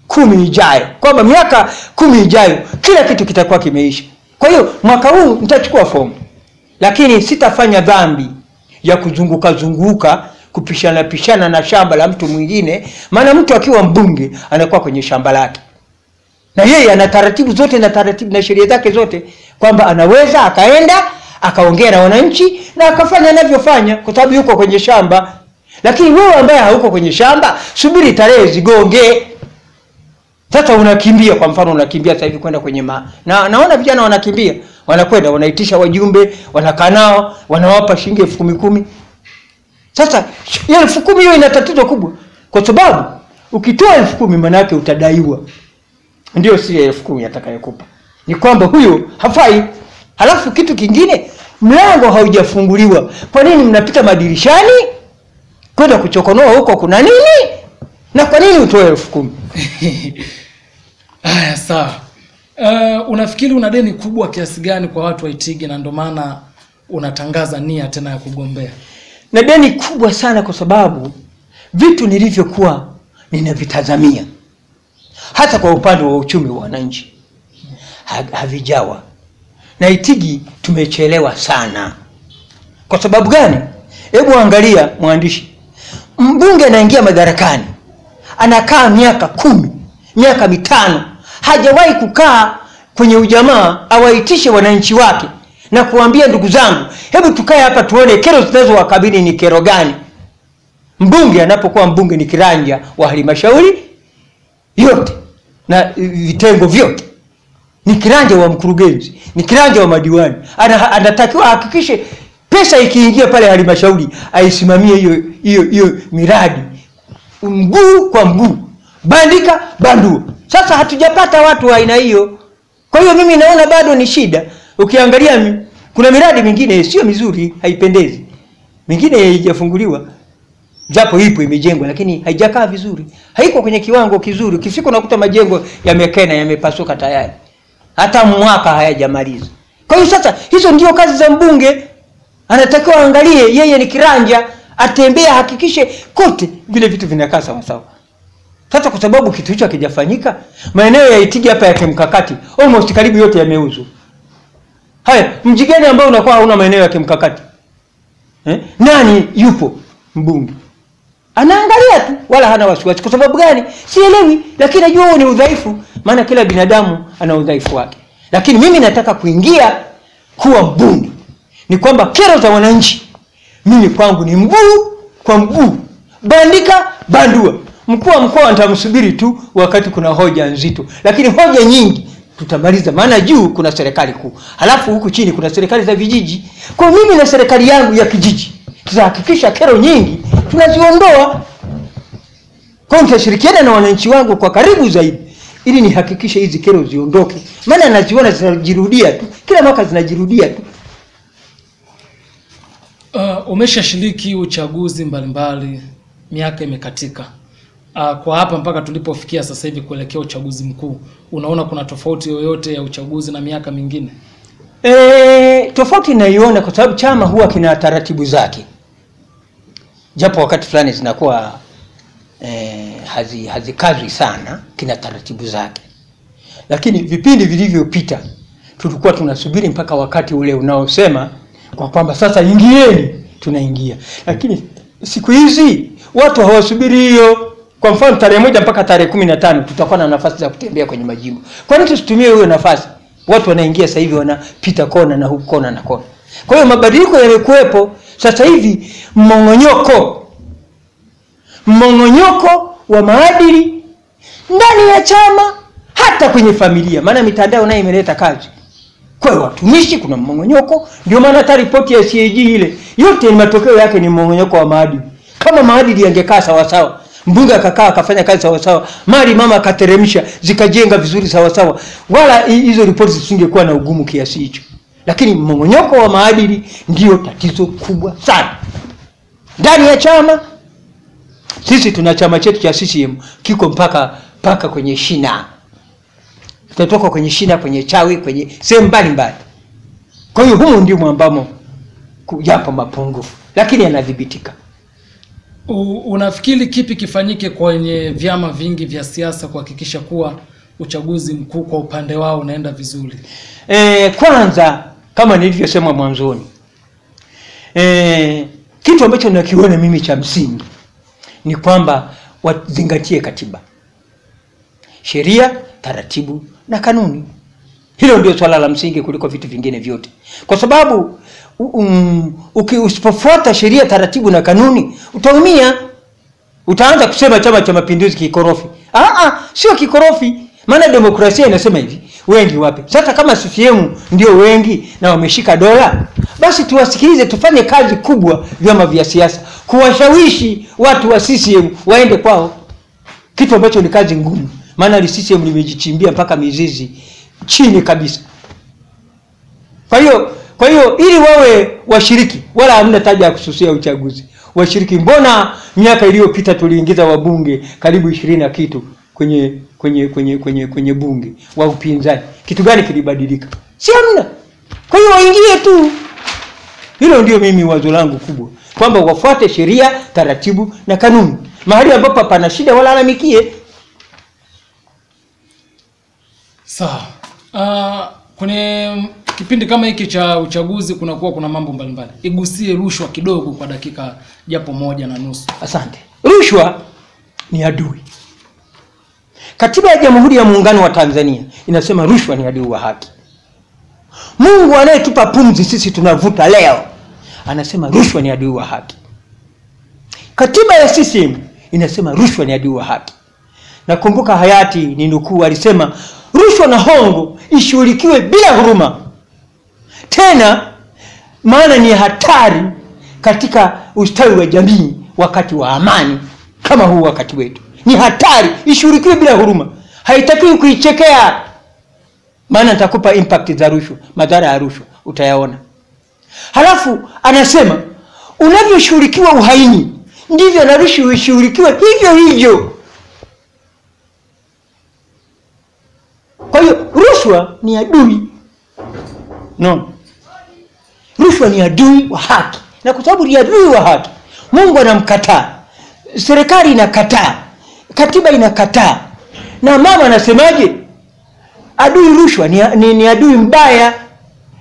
B: 10 ijayo, kwamba miaka 10 ijayo kila kitu kitakuwa kimeisha. Kwa hiyo mwaka huu nitachukua fomu, lakini sitafanya dhambi ya kuzunguka kupishana na shamba la mtu mwingine. Maana mtu akiwa mbunge anakuwa kwenye shamba lake, na yeye ana taratibu zote na taratibu na sheria zake zote, kwamba anaweza akaenda akaongea na wananchi na akafanya anavyofanya kwa sababu yuko kwenye shamba. Lakini wewe ambaye hauko kwenye shamba, subiri tarehe zigonge. Sasa unakimbia, kwa mfano unakimbia sasa hivi kwenda kwenye naona vijana wanakimbia, wanakwenda wanaitisha wajumbe, wanakaa nao, wanawapa shilingi 10,000. Sasa hiyo 10,000 hiyo ina tatizo kubwa, kwa sababu ukitoa 10,000 maana yake utadaiwa. Ndio si 10,000 atakayokupa, ni kwamba huyo hafai. Halafu kitu kingine, mlango haujafunguliwa. Kwa nini mnapita madirishani kwenda kuchokonoa huko? Kuna nini? Na kwa nini utoe 10,000?
C: Haya, sawa. Unafikiri una deni kubwa kiasi gani kwa watu wa Itigi, na ndio maana unatangaza nia tena ya kugombea?
B: Na deni kubwa sana, kwa sababu vitu nilivyokuwa ninavitazamia hata kwa upande wa uchumi wa wananchi havijawa. Na Itigi tumechelewa sana. Kwa sababu gani? Hebu angalia mwandishi. Mbunge anaingia madarakani, anakaa miaka 10, miaka 5, hajawahi kukaa kwenye ujamaa awaitishe wananchi wake na kuambia ndugu zangu, hebu tukae hapa tuone kero zinazowakabili ni kero gani. Mbunge anapokuwa mbunge ni kiranja wa halmashauri yote na vitengo vyote, ni kiranja wa mkurugenzi, ni kiranja wa madiwani. Anatakiwa hakikishe pesa ikiingia pale halmashauri aisimamie hiyo miradi mguu kwa mguu, bandika bandua. Sasa hatujapata watu wa aina hiyo. Kwa hiyo mimi naona bado ni shida. Ukiangalia kuna miradi mingine sio mizuri, haipendezi, mingine haijafunguliwa, japo ipo imejengwa, lakini haijakaa vizuri, haiko kwenye kiwango kizuri. Ukifika unakuta majengo yamekena, yamepasuka tayari, hata mwaka hayajamaliza. Kwa hiyo sasa hizo ndio kazi za mbunge. Anatakiwa angalie, yeye ni kiranja, atembea hakikishe kote vile vitu vinakaa sawa sawa. Sasa kwa sababu kitu hicho hakijafanyika, maeneo ya Itigi hapa ya kimkakati almost karibu yote yameuzwa. Haya, mji gani ambao unakuwa hauna maeneo ya kimkakati? Nani yupo mbunge? Anaangalia tu, wala hana wasiwasi. Kwa sababu gani? Sielewi, lakini najua huo ni udhaifu, maana kila binadamu ana udhaifu wake. Lakini mimi nataka kuingia kuwa mbunge, ni kwamba kero za wananchi mimi kwangu ni mguu kwa mguu, bandika bandua. Mkuu wa mkoa nitamsubiri tu wakati kuna hoja nzito, lakini hoja nyingi tutamaliza, maana juu kuna serikali kuu, halafu huku chini kuna serikali za vijiji. Kwa mimi na serikali yangu ya kijiji tutahakikisha kero nyingi tunaziondoa. Kwa nitashirikiana na wananchi wangu kwa karibu zaidi ili nihakikishe hizi kero ziondoke, maana naziona zinajirudia tu, kila mwaka zinajirudia tu.
C: Umeshashiriki uchaguzi mbalimbali, miaka imekatika. Kwa hapa mpaka tulipofikia sasa hivi kuelekea uchaguzi mkuu, unaona kuna tofauti yoyote ya uchaguzi na miaka mingine?
B: Tofauti naiona, kwa sababu chama huwa kina taratibu zake, japo wakati fulani zinakuwa hazikazwi sana, kina taratibu zake. Lakini vipindi vilivyopita tulikuwa tunasubiri mpaka wakati ule unaosema kwa kwamba sasa ingieni, tunaingia. Lakini siku hizi watu hawasubiri hiyo. Kwa mfano tarehe 1 mpaka tarehe 15 tutakuwa na nafasi za kutembea kwenye majimbo. Kwa nini tusitumie hiyo nafasi? Watu wanaingia sasa hivi, wanapita kona na huko kona na kona. Kwa hiyo mabadiliko yamekuepo. Sasa hivi mmongonyoko mmong'onyoko wa maadili ndani ya chama, hata kwenye familia. Maana mitandao nayo imeleta kazi. Kwa hiyo watumishi kuna mmong'onyoko, ndio maana hata ripoti ya CAG ile yote ni matokeo yake ni mmong'onyoko wa maadili. Kama maadili yangekaa sawa sawa, mbunge akakaa akafanya kazi sawa sawa, mali mama akateremsha zikajenga vizuri sawa sawa, wala hizo ripoti zisingekuwa na ugumu kiasi hicho. Lakini mmong'onyoko wa maadili ndio tatizo kubwa sana ndani ya chama. Sisi tuna chama chetu cha CCM kiko mpaka kwenye shina. Tutatoka kwenye shina, kwenye chawi, kwenye sehemu mbalimbali. Kwa hiyo humo ndio mwambamo kujapo mapungufu, lakini yanadhibitika.
C: Unafikiri kipi kifanyike kwenye vyama vingi vya siasa kuhakikisha kuwa uchaguzi mkuu kwa upande wao unaenda vizuri?
B: Kwanza kama nilivyosema mwanzoni, kitu ambacho nakiona mimi cha msingi ni kwamba wazingatie katiba, sheria, taratibu na kanuni. Hilo ndio swala la msingi kuliko vitu vingine vyote. Kwa sababu usipofuata sheria, taratibu na kanuni utaumia. Utaanza kusema Chama cha Mapinduzi kikorofi. Sio kikorofi. Maana demokrasia inasema hivi, wengi wapi? Sasa kama CCM ndio wengi na wameshika dola, basi tuwasikilize, tufanye kazi kubwa vyama vya siasa kuwashawishi watu wa CCM waende kwao. Kitu ambacho ni kazi ngumu. Maana CCM limejichimbia mpaka mizizi chini kabisa. Kwa hiyo ili wawe washiriki, wala hamna taja ya kususia uchaguzi. Washiriki, mbona miaka iliyopita tuliingiza wabunge karibu 20 na kitu kwenye bunge wa upinzani? Kitu gani kilibadilika? Si hamna. Kwa hiyo waingie tu. Hilo ndio mimi wazo langu kubwa, kwamba wafuate sheria, taratibu na kanuni. Mahali ambapo pana shida walalamikie.
C: Sawa. Kwenye kipindi kama hiki cha uchaguzi kuna mambo mbalimbali. Igusie rushwa kidogo kwa dakika japo 1.5.
B: Asante. Rushwa ni adui. Katiba ya Jamhuri ya Muungano wa Tanzania inasema rushwa ni adui wa haki. Mungu anayetupa pumzi sisi tunavuta leo anasema rushwa ni adui wa haki. Katiba ya CCM inasema rushwa ni adui wa haki. Nakumbuka hayati ni nukuu alisema rushwa na hongo ishughulikiwe bila huruma. Tena maana ni hatari katika ustawi wa jamii wakati wa amani kama huu wakati wetu. Ni hatari, ishughulikiwe bila huruma. Haitakiwi kuichekea. Maana nitakupa impact za rushwa, madhara ya rushwa utayaona. Halafu anasema unavyoshughulikiwa uhaini ndivyo na rushwa ishughulikiwe hivyo. Kwa hiyo rushwa ni adui. No. Rushwa ni adui wa haki. Na kwa sababu ni adui wa haki, Mungu anamkataa. Serikali inakataa. Katiba inakataa. Na mama anasemaje? Adui rushwa ni adui mbaya.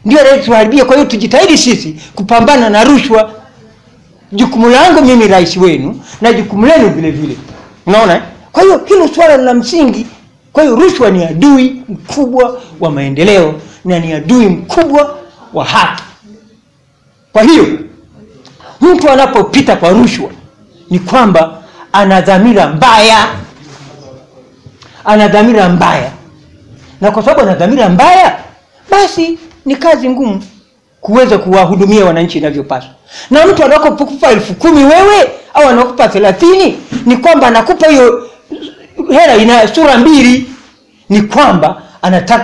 B: Ndio anayetuharibia. Kwa hiyo tujitahidi sisi kupambana na rushwa. Jukumu langu mimi rais wenu na jukumu lenu vile vile. Unaona? Kwa hiyo hilo swala la msingi. Kwa hiyo rushwa ni adui mkubwa wa maendeleo na ni adui mkubwa wa haki. Kwa hiyo mtu anapopita kwa rushwa ni kwamba ana dhamira mbaya. Ana dhamira mbaya. Na kwa sababu ana dhamira mbaya, basi ni kazi ngumu kuweza kuwahudumia wananchi inavyopaswa. Na mtu anapokupa 10,000 wewe au anakupa 30, ni kwamba anakupa hiyo hela ina sura mbili. Ni kwamba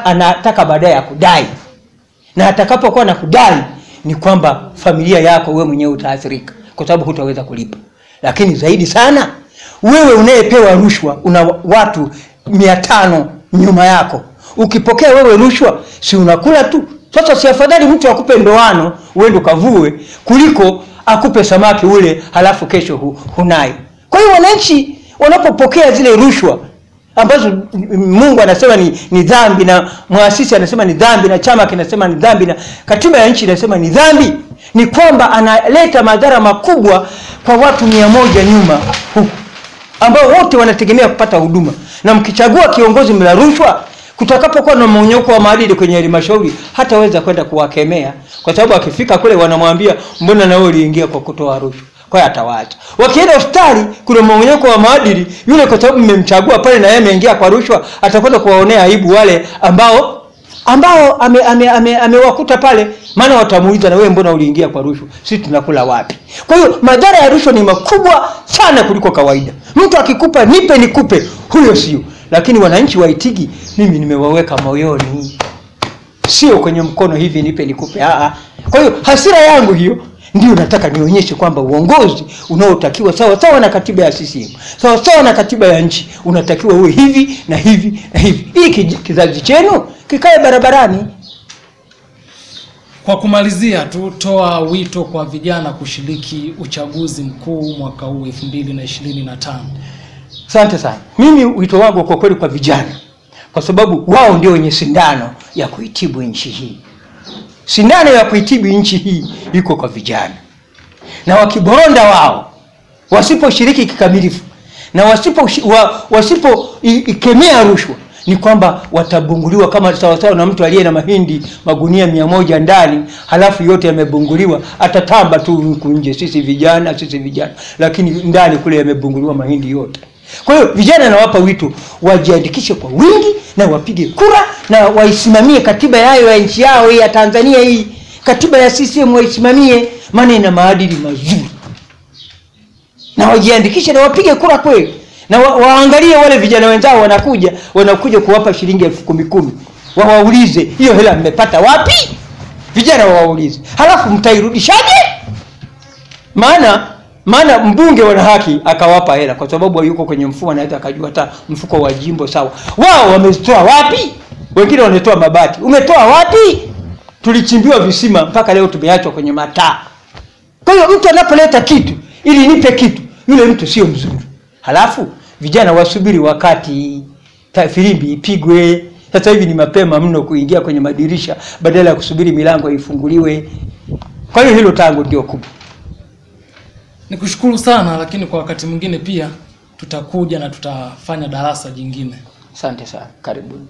B: anataka baadaye ya kudai. Na atakapokuwa na kudai ni kwamba familia yako wewe mwenyewe utaathirika kwa sababu hutaweza kulipa. Lakini zaidi sana wewe unayepewa rushwa una watu 500 nyuma yako. Ukipokea wewe rushwa si unakula tu. Sasa si afadhali mtu akupe ndoano uende ukavue kuliko akupe samaki ule halafu kesho hunai. Kwa hiyo wananchi wanapopokea zile rushwa ambazo Mungu anasema ni dhambi na muasisi anasema ni dhambi na chama kinasema ni dhambi na katiba ya nchi inasema ni dhambi, ni kwamba analeta madhara makubwa kwa watu 100 nyuma huku ambao wote wanategemea kupata huduma. Na mkichagua kiongozi mla rushwa, kutakapokuwa na mmonyoko wa maadili kwenye halmashauri hataweza kwenda kuwakemea, kwa sababu akifika kule wanamwambia mbona na wewe uliingia kwa kutoa rushwa. kwa hiyo atawaacha. Wakienda hospitali kuna mmomonyoko wa maadili, yule kwa sababu mmemchagua pale na yeye ameingia kwa rushwa, atakwenda kuwaonea aibu wale ambao amewakuta pale, maana watamuuliza na wewe mbona uliingia kwa rushwa? Sisi tunakula wapi? Kwa hiyo madhara ya rushwa ni makubwa sana kuliko kawaida. Mtu akikupa nipe nikupe, huyo sio. Lakini wananchi wa Itigi mimi nimewaweka moyoni, sio kwenye mkono hivi nipe nikupe. Kwa hiyo hasira yangu hiyo ndio nataka nionyeshe kwamba uongozi unaotakiwa sawa sawa na katiba ya CCM, sawa sawa na katiba ya nchi, unatakiwa uwe hivi na hivi na hivi, ili kizazi chenu kikae barabarani.
C: Kwa kumalizia tu, toa wito kwa vijana kushiriki uchaguzi mkuu mwaka huu 2025.
B: Asante sana. Mimi wito wangu kwa kweli kwa vijana, kwa sababu wao ndio wenye sindano ya kuitibu nchi hii. Sindano ya kuitibu nchi hii iko kwa vijana. Na wakiboronda wao, wasiposhiriki kikamilifu, na wasipo ikemea rushwa, ni kwamba watabunguliwa kama sawa na mtu aliye na mahindi magunia 100 ndani, halafu yote yamebunguliwa, atatamba tu nje, sisi vijana, lakini ndani kule yamebunguliwa mahindi yote. Kwa hiyo vijana nawapa wito wajiandikishe kwa wingi na wapige kura na waisimamie katiba yao ya nchi yao ya Tanzania hii. Katiba ya CCM waisimamie, maana ina maadili mazuri. Na wajiandikishe na wapige kura kweli. Na waangalie wale vijana wenzao wanakuja kuwapa shilingi 10,000. Wawaulize hiyo hela mmepata wapi? Vijana wawaulize. Halafu mtairudishaje? Maana mbunge wana haki akawapa hela kwa sababu yuko kwenye mfumo, anaweza akajua hata mfuko wa jimbo sawa. Wao wametoa wapi? Wengine wanatoa mabati. Umetoa wapi? Tulichimbiwa visima mpaka leo tumeachwa kwenye mataa. Kwa hiyo mtu anapoleta kitu ili nipe kitu, yule mtu sio mzuri. Halafu vijana wasubiri wakati filimbi ipigwe. Sasa hivi ni mapema mno kuingia kwenye madirisha badala ya kusubiri milango ifunguliwe. Kwa hiyo hilo tangu ndio kubwa.
C: Nikushukuru sana, lakini kwa wakati mwingine pia tutakuja na tutafanya darasa jingine.
B: Asante sana. Karibuni.